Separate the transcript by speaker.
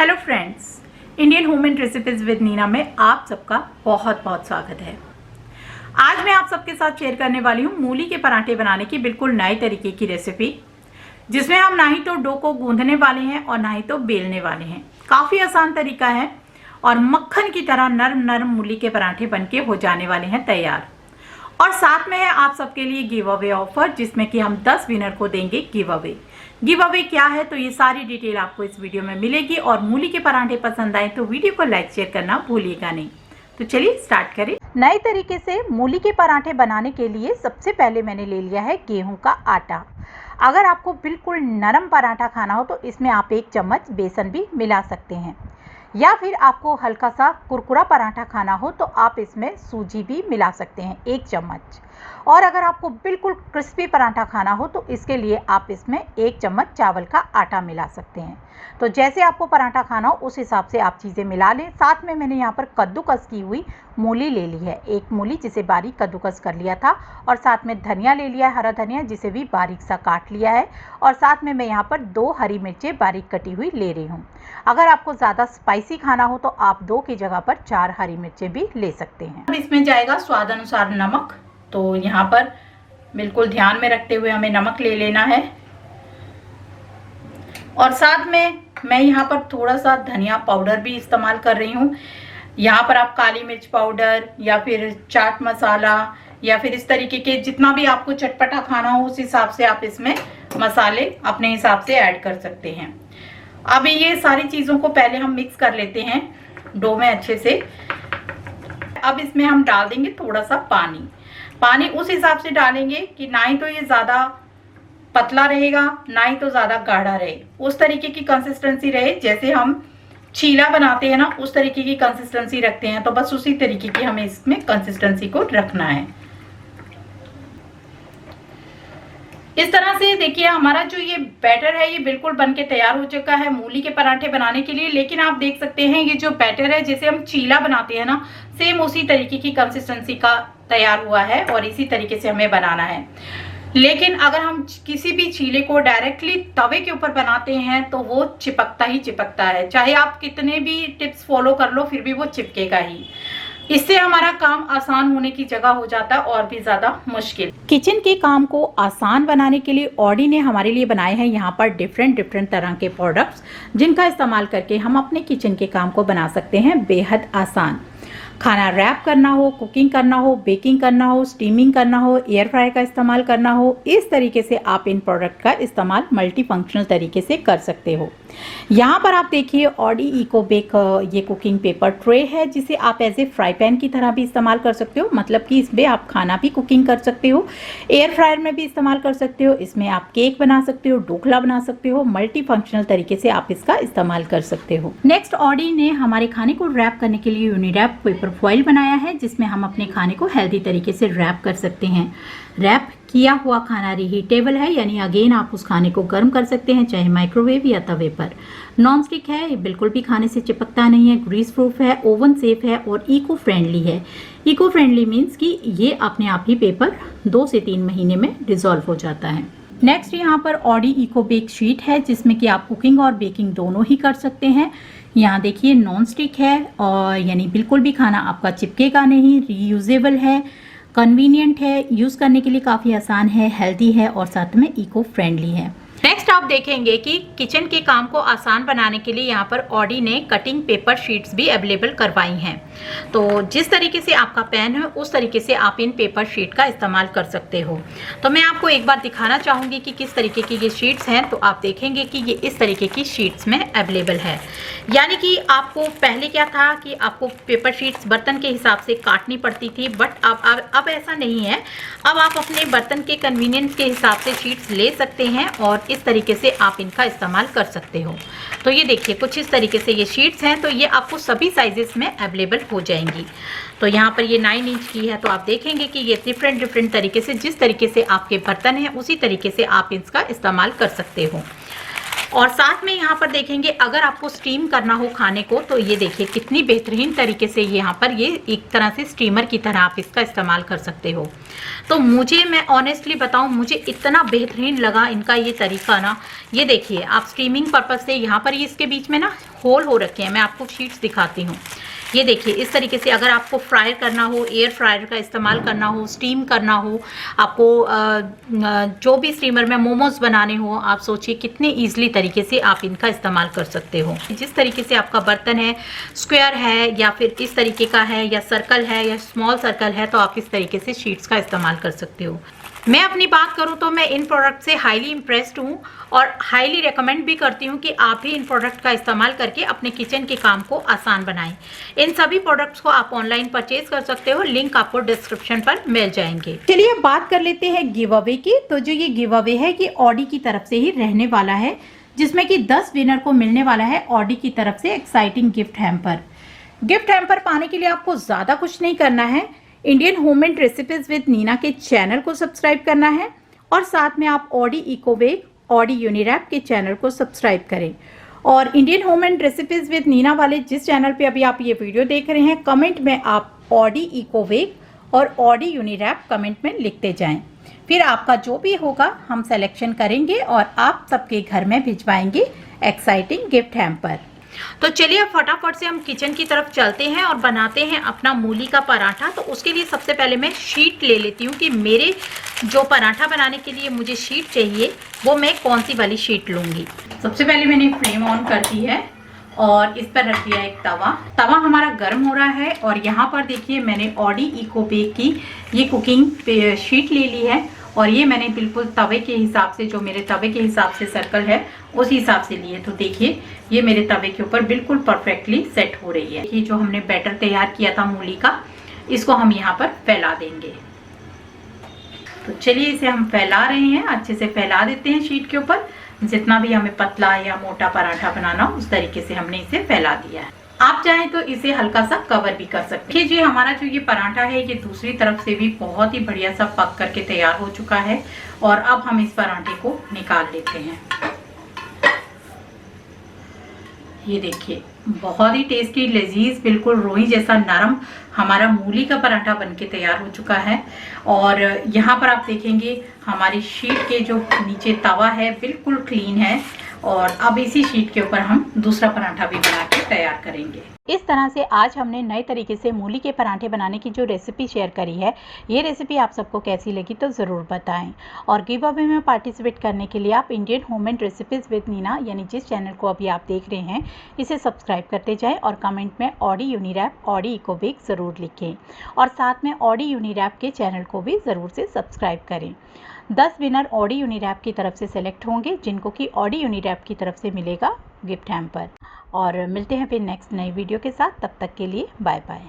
Speaker 1: Hello friends, Indian home and recipes with Neena में आप सबका बहुत बहुत स्वागत है। आज मैं आप सबके साथ शेयर करने वाली हूँ मूली के पराठे बनाने की बिल्कुल नए तरीके की रेसिपी, जिसमें हम ना ही तो डो को गूंदने वाले हैं और ना ही तो बेलने वाले हैं। काफ़ी आसान तरीका है और मक्खन की तरह नरम नरम मूली के पराठे बनके हो जाने वाले हैं तैयार। और साथ में है आप सबके लिए गिव अवे ऑफर, जिसमें कि हम 10 विनर को देंगे गिव अवे। गिव अवे क्या है तो ये सारी डिटेल आपको इस वीडियो में मिलेगी। और मूली के पराठे पसंद आए तो वीडियो को लाइक शेयर करना भूलिएगा नहीं। तो चलिए स्टार्ट करें। नए तरीके से मूली के पराठे बनाने के लिए सबसे पहले मैंने ले लिया है गेहूं का आटा। अगर आपको बिल्कुल नरम पराठा खाना हो तो इसमें आप 1 चम्मच बेसन भी मिला सकते हैं, या फिर आपको हल्का सा कुरकुरा पराठा खाना हो तो आप इसमें सूजी भी मिला सकते हैं 1 चम्मच। और अगर आपको बिल्कुल क्रिस्पी पराठा खाना हो तो इसके लिए आप इसमें 1 चम्मच चावल का आटा मिला सकते हैं। तो जैसे आपको पराठा खाना हो उस हिसाब से आप चीज़ें मिला लें। साथ में मैंने यहाँ पर कद्दूकस की हुई मूली ले ली है, 1 मूली जिसे बारीक कद्दूकस कर लिया था। और साथ में धनिया ले लिया है, हरा धनिया, जिसे भी बारीक सा काट लिया है। और साथ में मैं यहाँ पर 2 हरी मिर्चें बारीक कटी हुई ले रही हूँ। अगर आपको ज़्यादा स्पाइसी खाना हो तो आप 2 की जगह पर 4 हरी मिर्चें भी ले सकते हैं। अब इसमें जाएगा स्वाद अनुसार नमक। तो यहाँ पर बिल्कुल ध्यान में रखते हुए हमें नमक ले लेना है। और साथ में मैं यहाँ पर थोड़ा सा धनिया पाउडर भी इस्तेमाल कर रही हूँ। यहाँ पर आप काली मिर्च पाउडर या फिर चाट मसाला या फिर इस तरीके के जितना भी आपको चटपटा खाना हो उस हिसाब से आप इसमें मसाले अपने हिसाब से ऐड कर सकते हैं। अब ये सारी चीज़ों को पहले हम मिक्स कर लेते हैं डो में अच्छे से। अब इसमें हम डाल देंगे थोड़ा सा पानी। पानी उस हिसाब से डालेंगे कि ना ही तो ये ज़्यादा पतला रहेगा ना ही तो ज़्यादा गाढ़ा रहे, उस तरीके की कंसिस्टेंसी रहे। जैसे हम चीला बनाते हैं ना उस तरीके की कंसिस्टेंसी रखते हैं, तो बस उसी तरीके की हमें इसमें कंसिस्टेंसी को रखना है। इस तरह से देखिए हमारा जो ये बैटर है ये बिल्कुल बनके तैयार हो चुका है मूली के पराठे बनाने के लिए। लेकिन आप देख सकते हैं ये जो बैटर है जैसे हम चीला बनाते हैं ना, सेम उसी तरीके की कंसिस्टेंसी का तैयार हुआ है और इसी तरीके से हमें बनाना है। लेकिन अगर हम किसी भी चीले को डायरेक्टली तवे के ऊपर बनाते हैं तो वो चिपकता ही चिपकता है, चाहे आप कितने भी टिप्स फॉलो कर लो फिर भी वो चिपकेगा ही। इससे हमारा काम आसान होने की जगह हो जाता है और भी ज्यादा मुश्किल। किचन के काम को आसान बनाने के लिए ऑडी ने हमारे लिए बनाए हैं यहाँ पर डिफरेंट तरह के प्रोडक्ट्स, जिनका इस्तेमाल करके हम अपने किचन के काम को बना सकते हैं बेहद आसान। खाना रैप करना हो, कुकिंग करना हो, बेकिंग करना हो, स्टीमिंग करना हो, एयर फ्रायर का इस्तेमाल करना हो, इस तरीके से आप इन प्रोडक्ट का इस्तेमाल मल्टी फंक्शनल तरीके से कर सकते हो। यहाँ पर आप देखिए ऑडी इको बेक ये कुकिंग पेपर ट्रे है, जिसे आप एज ए फ्राई पैन की तरह भी इस्तेमाल कर सकते हो। मतलब कि इसमें आप खाना भी कुकिंग कर सकते हो, एयर फ्रायर में भी इस्तेमाल कर सकते हो। इसमें आप केक बना सकते हो, ढोकला बना सकते हो, मल्टी फंक्शनल तरीके से आप इसका इस्तेमाल कर सकते हो। नेक्स्ट ऑडी ने हमारे खाने को रैप करने के लिए यूनिरैप पेपर फॉइल बनाया है, जिसमें हम अपने खाने को हेल्दी तरीके से रैप कर सकते हैं। रैप किया हुआ खाना रीहीटेबल है, यानी अगेन आप उस खाने को गर्म कर सकते हैं, चाहे माइक्रोवेव या तवे पर। नॉन स्टिक है, ये बिल्कुल भी खाने से चिपकता नहीं है, ग्रीस प्रूफ है, ओवन सेफ है और इको फ्रेंडली है। इको फ्रेंडली मीन्स कि ये अपने आप ही पेपर 2 से 3 महीने में डिसॉल्व हो जाता है। नेक्स्ट यहाँ पर ऑडी इको बेक शीट है, जिसमें कि आप कुकिंग और बेकिंग दोनों ही कर सकते हैं। यहाँ देखिए नॉन स्टिक है और यानी बिल्कुल भी खाना आपका चिपकेगा नहीं, रीयूजेबल है, कन्वीनियंट है, यूज़ करने के लिए काफ़ी आसान है, हेल्दी है और साथ में इको फ्रेंडली है। नेक्स्ट आप देखेंगे कि किचन के काम को आसान बनाने के लिए यहाँ पर ऑडी ने कटिंग पेपर शीट्स भी अवेलेबल करवाई हैं। तो जिस तरीके से आपका पेन है उस तरीके से आप इन पेपर शीट का इस्तेमाल कर सकते हो। तो मैं आपको एक बार दिखाना चाहूँगी कि किस तरीके की ये शीट्स हैं। तो आप देखेंगे कि ये इस तरीके की शीट्स में अवेलेबल है। यानी कि आपको पहले क्या था कि आपको पेपर शीट्स बर्तन के हिसाब से काटनी पड़ती थी, बट अब ऐसा नहीं है। अब आप अपने बर्तन के कन्वीनियंस के हिसाब से शीट्स ले सकते हैं और इस तरीके से आप इनका इस्तेमाल कर सकते हो। तो ये देखिए कुछ इस तरीके से ये शीट्स हैं, तो ये आपको सभी साइजेस में अवेलेबल हो जाएंगी। तो यहाँ पर ये 9 इंच की है, तो आप देखेंगे कि ये डिफरेंट तरीके से जिस तरीके से आपके बर्तन हैं उसी तरीके से आप इसका इस्तेमाल कर सकते हो। और साथ में यहाँ पर देखेंगे अगर आपको स्टीम करना हो खाने को तो ये देखिए कितनी बेहतरीन तरीके से यहाँ पर ये एक तरह से स्टीमर की तरह आप इसका इस्तेमाल कर सकते हो। तो मैं ऑनेस्टली बताऊं, मुझे इतना बेहतरीन लगा इनका ये तरीका ना। ये देखिए आप स्टीमिंग पर्पज से यहाँ पर ये इसके बीच में ना होल हो रखे हैं, मैं आपको शीट्स दिखाती हूँ। ये देखिए इस तरीके से अगर आपको फ्राई करना हो, एयर फ्रायर का इस्तेमाल करना हो, स्टीम करना हो, आपको जो भी स्टीमर में मोमोज बनाने हो, आप सोचिए कितने ईजिली तरीके से आप इनका इस्तेमाल कर सकते हो। जिस तरीके से आपका बर्तन है, स्क्वायर है या फिर इस तरीके का है या सर्कल है या स्मॉल सर्कल है, तो आप इस तरीके से शीट्स का इस्तेमाल कर सकते हो। मैं अपनी बात करूं तो मैं इन प्रोडक्ट से हाईली इम्प्रेस्ड हूं और हाईली रेकमेंड भी करती हूं कि आप भी इन प्रोडक्ट का इस्तेमाल करके अपने किचन के काम को आसान बनाएं। इन सभी प्रोडक्ट्स को आप ऑनलाइन परचेज कर सकते हो, लिंक आपको डिस्क्रिप्शन पर मिल जाएंगे। चलिए बात कर लेते हैं गिव अवे की। तो जो ये गिव अवे है ये ऑडी की तरफ से ही रहने वाला है, जिसमें कि 10 विनर को मिलने वाला है ऑडी की तरफ से exciting gift hamper. Gift hamper पाने के लिए आपको ज्यादा कुछ नहीं करना है, Indian homemade recipes with Neena के चैनल को सब्सक्राइब करना है और साथ में आप ऑडी इकोवेग, ऑडी यूनिरैप के चैनल को सब्सक्राइब करें। और Indian homemade recipes with Neena वाले जिस चैनल पे अभी आप ये वीडियो देख रहे हैं, कमेंट में आप ऑडी इकोवेग और ऑडी यूनिरैप कमेंट में लिखते जाएं। फिर आपका जो भी होगा हम सिलेक्शन करेंगे और आप सबके घर में भिजवाएंगे एक्साइटिंग गिफ्ट हैम्पर। तो चलिए फटाफट से हम किचन की तरफ चलते हैं और बनाते हैं अपना मूली का पराठा। तो उसके लिए सबसे पहले मैं शीट ले लेती हूँ कि मेरे जो पराठा बनाने के लिए मुझे शीट चाहिए वो मैं कौन सी वाली शीट लूँगी। सबसे पहले मैंने फ्लेम ऑन कर दी है और इस पर रख दिया एक तवा हमारा गर्म हो रहा है। और यहाँ पर देखिए मैंने ऑडी इकोवेग की ये कुकिंग शीट ले ली है और ये मैंने बिल्कुल तवे के हिसाब से, जो मेरे तवे के हिसाब से सर्कल है उस हिसाब से लिए। तो देखिए ये मेरे तवे के ऊपर बिल्कुल परफेक्टली सेट हो रही है। ये जो हमने बैटर तैयार किया था मूली का, इसको हम यहाँ पर फैला देंगे। तो चलिए इसे हम फैला रहे हैं, अच्छे से फैला देते हैं शीट के ऊपर। जितना भी हमें पतला या मोटा पराठा बनाना हो उस तरीके से हमने इसे फैला दिया है। आप चाहें तो इसे हल्का सा कवर भी कर सकते हैं। जी हमारा जो ये पराठा है ये दूसरी तरफ से भी बहुत ही बढ़िया सा पक करके तैयार हो चुका है और अब हम इस पराठे को निकाल लेते हैं। ये देखिए बहुत ही टेस्टी, लजीज, बिल्कुल रोई जैसा नरम हमारा मूली का पराठा बनके तैयार हो चुका है। और यहाँ पर आप देखेंगे हमारी शीट के जो नीचे तवा है बिल्कुल क्लीन है। और अब इसी शीट के ऊपर हम दूसरा पराठा भी बना के तैयार करेंगे। इस तरह से आज हमने नए तरीके से मूली के पराठे बनाने की जो रेसिपी शेयर करी है, ये रेसिपी आप सबको कैसी लगी तो ज़रूर बताएं। और गिव अवे में पार्टिसिपेट करने के लिए आप Indian homemade recipes with Neena यानी जिस चैनल को अभी आप देख रहे हैं इसे सब्सक्राइब करते जाएं और कमेंट में ऑडी यूनिरैप, ऑडी इकोवेग ज़रूर लिखें और साथ में ऑडी यूनिरैप के चैनल को भी ज़रूर से सब्सक्राइब करें। 10 विनर ऑडी यूनिरैप की तरफ से सेलेक्ट होंगे जिनको कि ऑडी यूनिरैप की तरफ से मिलेगा गिफ्ट हैम्पर। और मिलते हैं फिर नेक्स्ट नई वीडियो के साथ, तब तक के लिए बाय बाय।